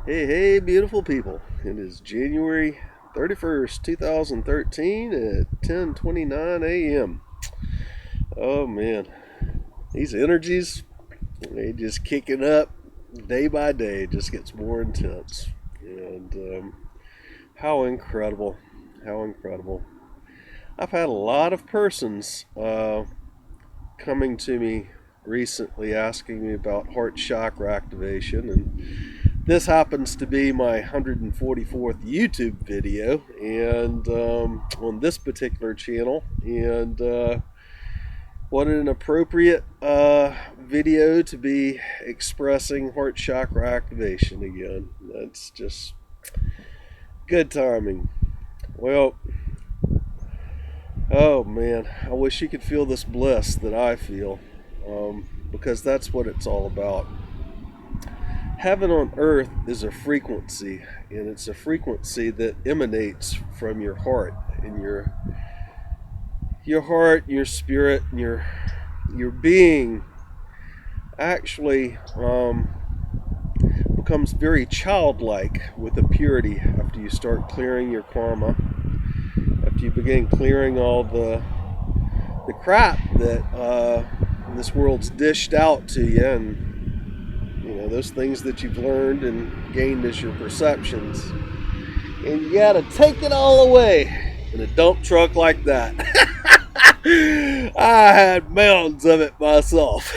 Hey, beautiful people. It is January 31st, 2013 at 10:29 a.m. Oh man, these energies, they just kicking up day by day. It just gets more intense. And how incredible, how incredible. I've had a lot of persons coming to me recently asking me about heart chakra activation, and this happens to be my 144th YouTube video, and on this particular channel. And what an appropriate video to be expressing heart chakra activation again. That's just good timing. Well, oh man, I wish you could feel this bliss that I feel, because that's what it's all about. Heaven on earth is a frequency, and it's a frequency that emanates from your heart, and your heart, your spirit, and your being actually becomes very childlike with a purity after you start clearing your karma, after you begin clearing all the crap that this world's dished out to you, and those things that you've learned and gained as your perceptions, and you gotta take it all away in a dump truck like that. I had mountains of it myself.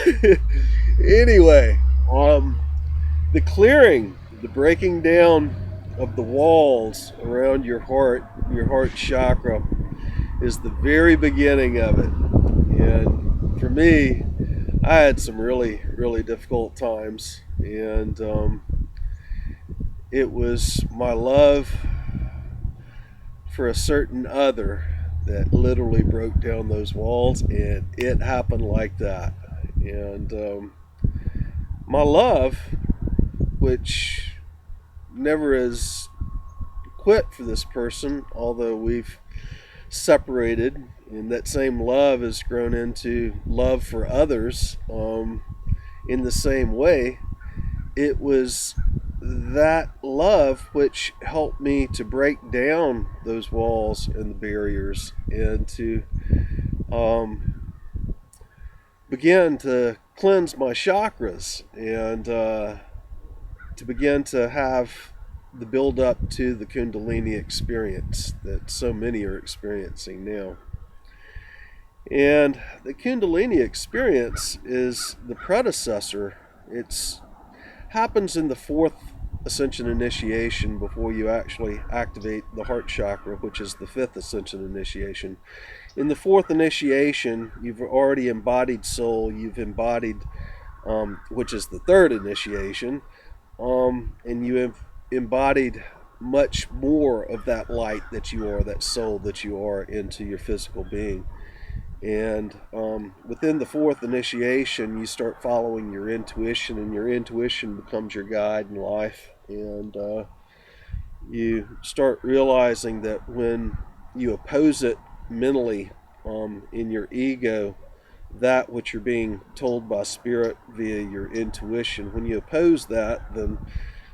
Anyway, the clearing, the breaking down of the walls around your heart chakra, is the very beginning of it. And for me, I had some really, really difficult times, and it was my love for a certain other that literally broke down those walls, and it happened like that. And my love, which never has quit for this person, although we've separated, and that same love has grown into love for others in the same way. It was that love which helped me to break down those walls and the barriers, and to begin to cleanse my chakras, and to begin to have the build up to the Kundalini experience that so many are experiencing now. And the Kundalini experience is the predecessor. It's happens in the fourth ascension initiation before you actually activate the heart chakra, which is the fifth ascension initiation. In the fourth initiation, you've already embodied soul. You've embodied, which is the third initiation, and you have embodied much more of that light that you are, that soul that you are, into your physical being. And within the fourth initiation, you start following your intuition, and your intuition becomes your guide in life. And you start realizing that when you oppose it mentally, in your ego, that which you're being told by spirit via your intuition, when you oppose that, then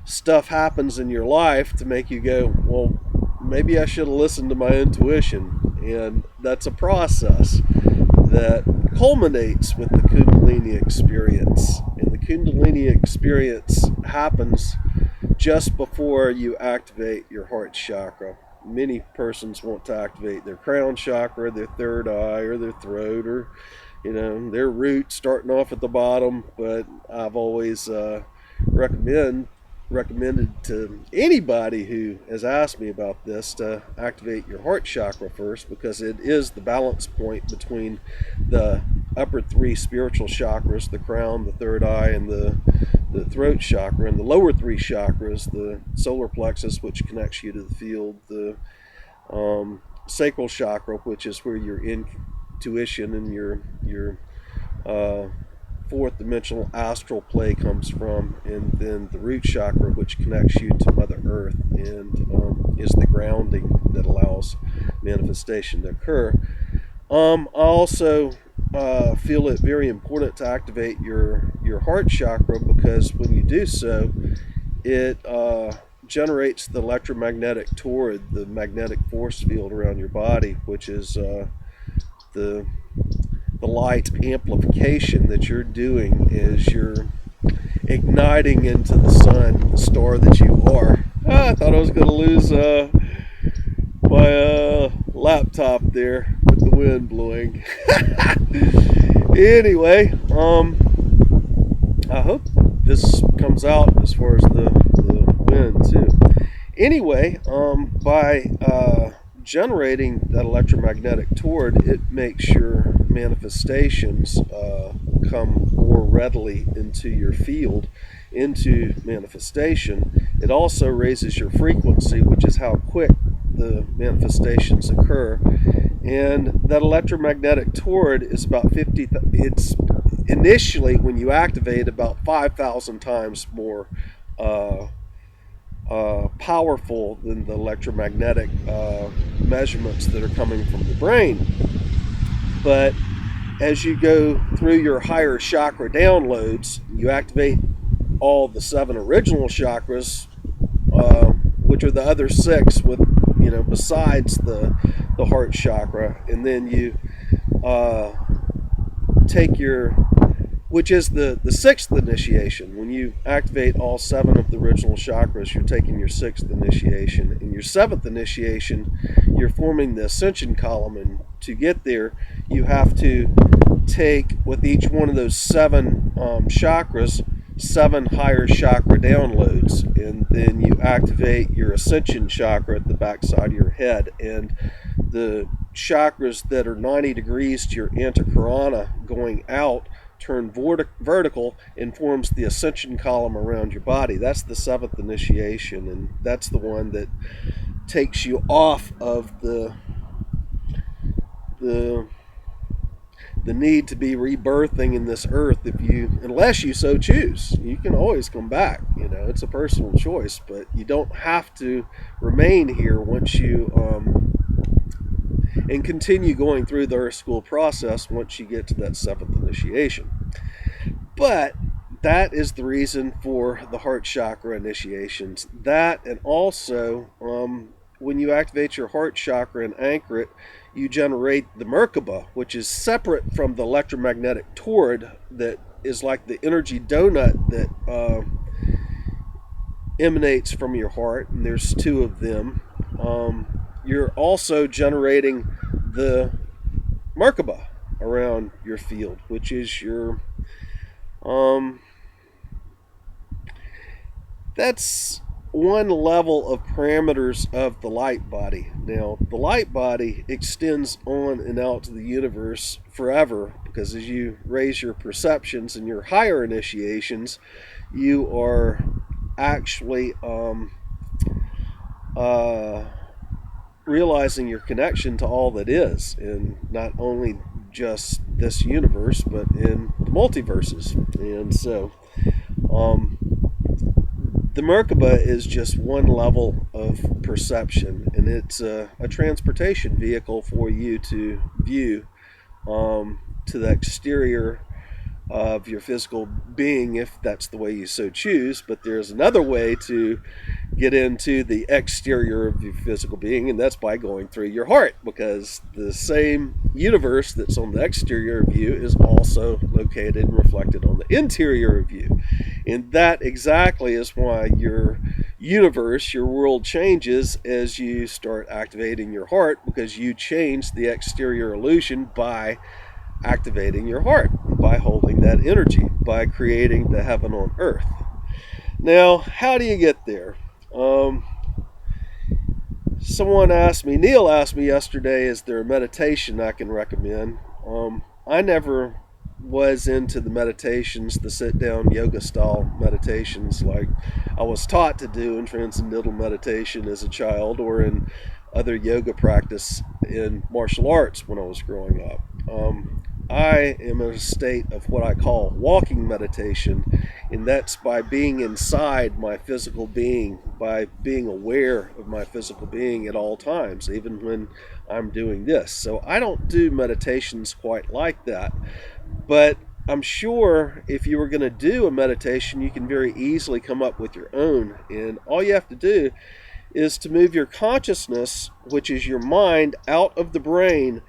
stuff happens in your life to make you go, well, maybe I should have listened to my intuition. And that's a process that culminates with the Kundalini experience. And the Kundalini experience happens just before you activate your heart chakra. Many persons want to activate their crown chakra, their third eye, or their throat, or their root, starting off at the bottom. But I've always recommended to anybody who has asked me about this to activate your heart chakra first, because it is the balance point between the upper three spiritual chakras, the crown, the third eye, and the throat chakra, and the lower three chakras, the solar plexus, which connects you to the field, the sacral chakra, which is where your intuition and your fourth dimensional astral play comes from, and then the root chakra, which connects you to Mother Earth, and is the grounding that allows manifestation to occur. I also feel it very important to activate your heart chakra, because when you do so, it generates the electromagnetic torrid, the magnetic force field around your body, which is the light amplification that you're doing is you're igniting into the sun, the star that you are. I thought I was going to lose my laptop there with the wind blowing. Anyway, I hope this comes out as far as the wind too. Anyway, by generating that electromagnetic torrid, it makes your manifestations come more readily into your field, into manifestation. It also raises your frequency, which is how quick the manifestations occur. And that electromagnetic torrid is about 50, it's initially, when you activate, about 5,000 times more powerful than the electromagnetic measurements that are coming from the brain. But as you go through your higher chakra downloads, you activate all the 7 original chakras, which are the other 6 with, besides the heart chakra, and then you take your, which is the 6th initiation. When you activate all 7 of the original chakras, you're taking your 6th initiation. In your 7th initiation, you're forming the ascension column, and to get there, you have to take, with each one of those 7 chakras, 7 higher chakra downloads, and then you activate your ascension chakra at the backside of your head. And the chakras that are 90 degrees to your antakarana going out turn vertical and forms the ascension column around your body. That's the 7th initiation, and that's the one that takes you off of the need to be rebirthing in this earth. Unless you so choose, you can always come back. It's a personal choice, but you don't have to remain here once you and continue going through the earth school process once you get to that 7th initiation. But that is the reason for the heart chakra initiations. That, and also when you activate your heart chakra and anchor it, you generate the Merkaba, which is separate from the electromagnetic torrid that is like the energy donut that emanates from your heart, and there's 2 of them. You're also generating the Merkaba around your field, which is your that's one level of parameters of the light body. Now, the light body extends on and out to the universe forever, because as you raise your perceptions and your higher initiations, you are actually realizing your connection to all that is, and not only just this universe, but in the multiverses. And so the Merkaba is just one level of perception, and it's a transportation vehicle for you to view to the exterior of your physical being, if that's the way you so choose. But there's another way to get into the exterior of your physical being, and that's by going through your heart, because the same universe that's on the exterior of you is also located and reflected on the interior of you. And that exactly is why your universe, your world, changes as you start activating your heart, because you change the exterior illusion by activating your heart, by holding that energy, by creating the heaven on earth. Now, how do you get there? Someone asked me, Neil asked me yesterday, is there a meditation I can recommend? I never was into the meditations, the sit-down yoga style meditations like I was taught to do in transcendental meditation as a child, or in other yoga practice in martial arts when I was growing up. I am in a state of what I call walking meditation, and that's by being inside my physical being, by being aware of my physical being at all times, even when I'm doing this. So I don't do meditations quite like that, but I'm sure if you were going to do a meditation, you can very easily come up with your own. And all you have to do is to move your consciousness, which is your mind, out of the brain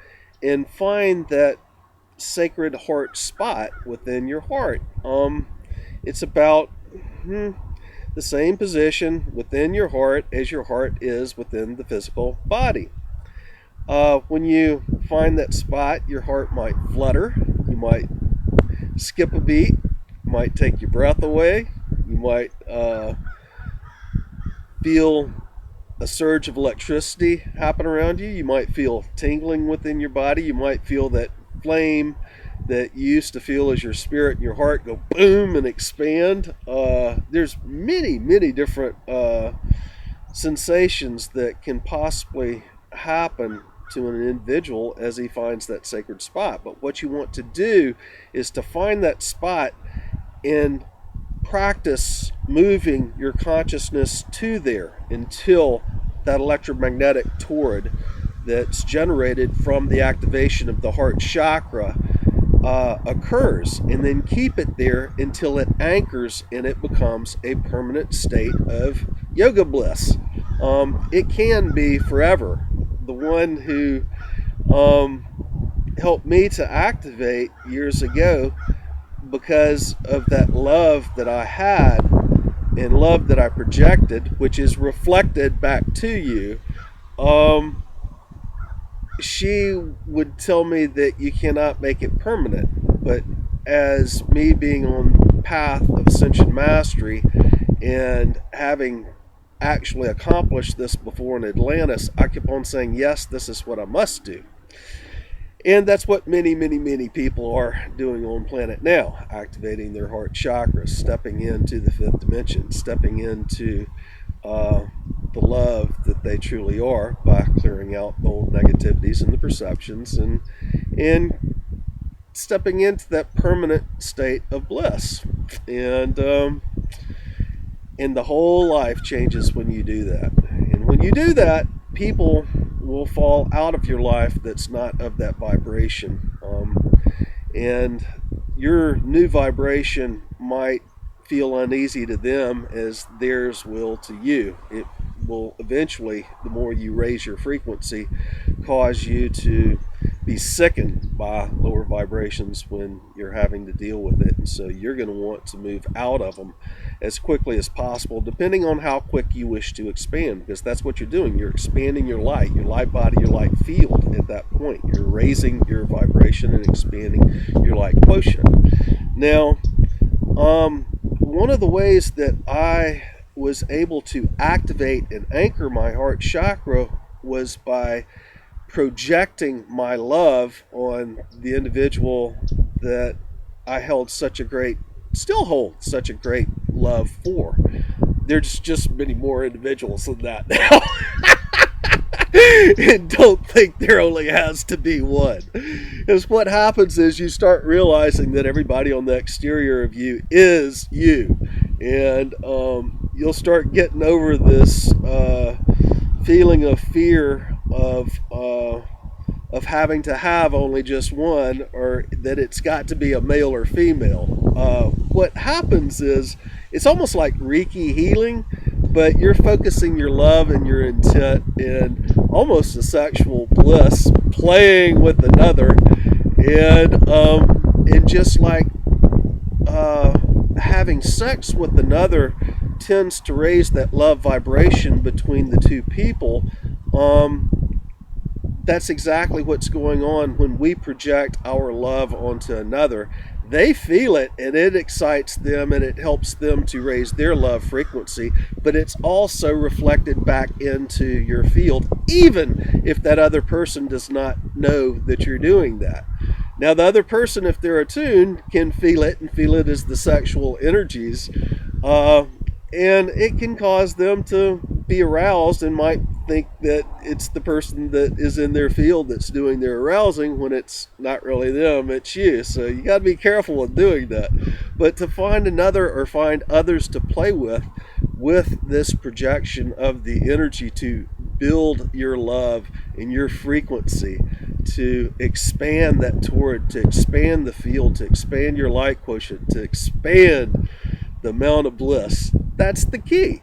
and find that sacred heart spot within your heart. It's about the same position within your heart as your heart is within the physical body. When you find that spot, your heart might flutter. You might skip a beat. Might take your breath away. You might feel a surge of electricity happen around you. You might feel tingling within your body. You might feel that flame that you used to feel as your spirit and your heart go boom and expand. There's many different sensations that can possibly happen to an individual as he finds that sacred spot. But what you want to do is to find that spot and practice moving your consciousness to there until that electromagnetic torrid that's generated from the activation of the heart chakra occurs, and then keep it there until it anchors and it becomes a permanent state of yoga bliss. It can be forever. The one who helped me to activate years ago, because of that love that I had and love that I projected, which is reflected back to you, she would tell me that you cannot make it permanent. But as me being on the path of ascension mastery and having actually accomplished this before in Atlantis, I kept on saying, yes, this is what I must do. And that's what many people are doing on planet now, activating their heart chakras, stepping into the fifth dimension, stepping into the love that they truly are by clearing out the old negativities and the perceptions, and stepping into that permanent state of bliss. And the whole life changes when you do that. And when you do that, people will fall out of your life that's not of that vibration. And your new vibration might feel uneasy to them as theirs will to you. It will eventually, the more you raise your frequency, cause you to be sickened by lower vibrations when you're having to deal with it. And so you're going to want to move out of them as quickly as possible, depending on how quick you wish to expand, because that's what you're doing. You're expanding your light body, your light field at that point. You're raising your vibration and expanding your light quotient. Now, one of the ways that I was able to activate and anchor my heart chakra was by projecting my love on the individual that I held such a great, still hold such a great love for. There's just many more individuals than that now. And don't think there only has to be one. Because what happens is you start realizing that everybody on the exterior of you is you. And you'll start getting over this feeling of fear of having to have only just one, or that it's got to be a male or female. What happens is it's almost like Reiki healing, but you're focusing your love and your intent in almost a sexual bliss, playing with another, and just like having sex with another tends to raise that love vibration between the two people. That's exactly what's going on when we project our love onto another. They feel it, and it excites them, and it helps them to raise their love frequency, but it's also reflected back into your field, even if that other person does not know that you're doing that. Now, the other person, if they're attuned, can feel it and feel it as the sexual energies, and it can cause them to be aroused and might think that it's the person that is in their field that's doing their arousing, when it's not really them, it's you. So you got to be careful of doing that. But to find another, or find others to play with this projection of the energy to build your love and your frequency, to expand that torrent, to expand the field, to expand your light quotient, to expand the amount of bliss. That's the key.